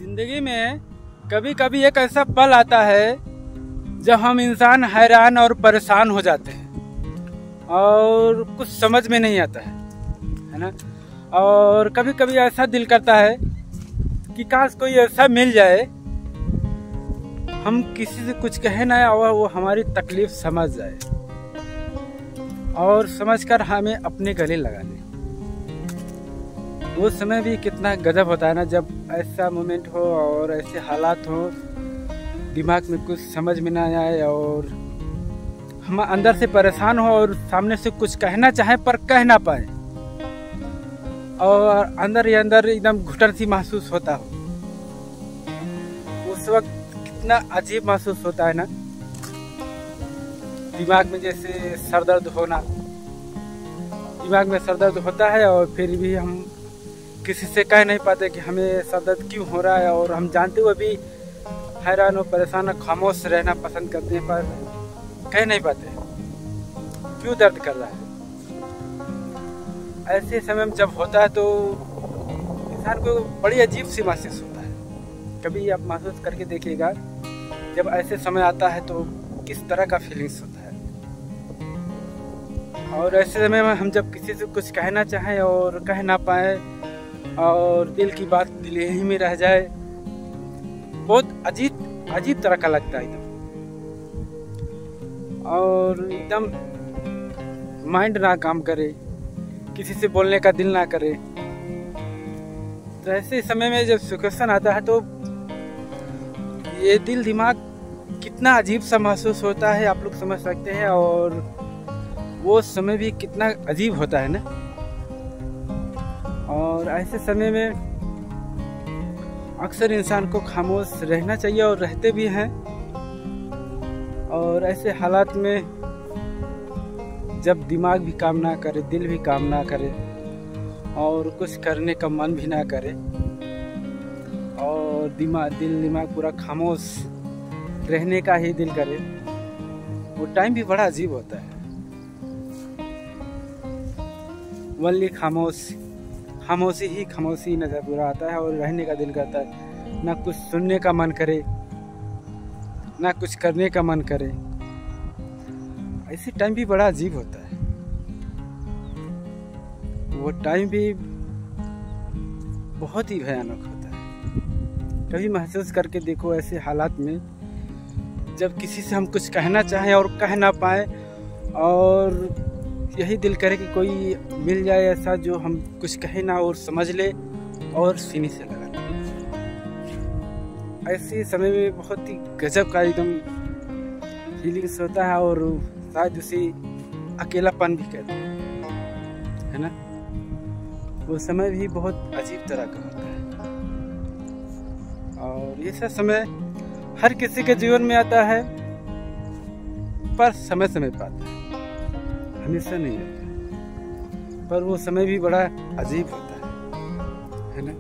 जिंदगी में कभी कभी एक ऐसा पल आता है जब हम इंसान हैरान और परेशान हो जाते हैं और कुछ समझ में नहीं आता है ना। और कभी कभी ऐसा दिल करता है कि काश कोई ऐसा मिल जाए, हम किसी से कुछ कहे ना और वो हमारी तकलीफ समझ जाए और समझकर हमें अपने गले लगा ले। वो समय भी कितना गजब होता है ना, जब ऐसा मोमेंट हो और ऐसे हालात हो, दिमाग में कुछ समझ में ना आए और हम अंदर से परेशान हो और सामने से कुछ कहना चाहे पर कह ना पाए और अंदर ही अंदर एकदम घुटन सी महसूस होता हो। उस वक्त कितना अजीब महसूस होता है ना, दिमाग में जैसे सर दर्द होना, दिमाग में सर दर्द होता है और फिर भी हम किसी से कह नहीं पाते कि हमें सर दर्द क्यों हो रहा है, और हम जानते हुए भी हैरान और परेशान और खामोश रहना पसंद करते हैं पर कह नहीं पाते क्यों दर्द कर रहा है। ऐसे समय में जब होता है तो इंसान को बड़ी अजीब सी महसूस होता है। कभी आप महसूस करके देखिएगा, जब ऐसे समय आता है तो किस तरह का फीलिंग्स होता है। और ऐसे समय में हम जब किसी से कुछ कहना चाहें और कह ना पाए और दिल की बात दिल ही में रह जाए, बहुत अजीब तरह का लगता है एकदम, और एकदम माइंड ना काम करे, किसी से बोलने का दिल ना करे। तो ऐसे समय में जब सिचुएशन आता है तो ये दिल दिमाग कितना अजीब सा महसूस होता है, आप लोग समझ सकते हैं। और वो समय भी कितना अजीब होता है ना। और ऐसे समय में अक्सर इंसान को खामोश रहना चाहिए और रहते भी हैं। और ऐसे हालात में जब दिमाग भी काम ना करे, दिल भी काम ना करे और कुछ करने का मन भी ना करे और दिल दिमाग पूरा खामोश रहने का ही दिल करे, वो टाइम भी बड़ा अजीब होता है। वल्ली खामोशी ही खामोशी नजर पूरा आता है और रहने का दिल करता है, ना कुछ सुनने का मन करे ना कुछ करने का मन करे। ऐसे टाइम भी बड़ा अजीब होता है। वो टाइम भी बहुत ही भयानक होता है। कभी महसूस करके देखो, ऐसे हालात में जब किसी से हम कुछ कहना चाहें और कह ना पाए और यही दिल करे कि कोई मिल जाए ऐसा जो हम कुछ कहे ना और समझ ले और सीने से लगा ले। ऐसे समय में बहुत ही गजब का एकदम फीलिंग्स होता है और शायद उसे अकेलापन भी कहते हैं, है ना। वो समय भी बहुत अजीब तरह का होता है और ये सब समय हर किसी के जीवन में आता है पर समय समय पर आता है, हमेशा नहीं आता है। पर वो समय भी बड़ा अजीब होता है ना।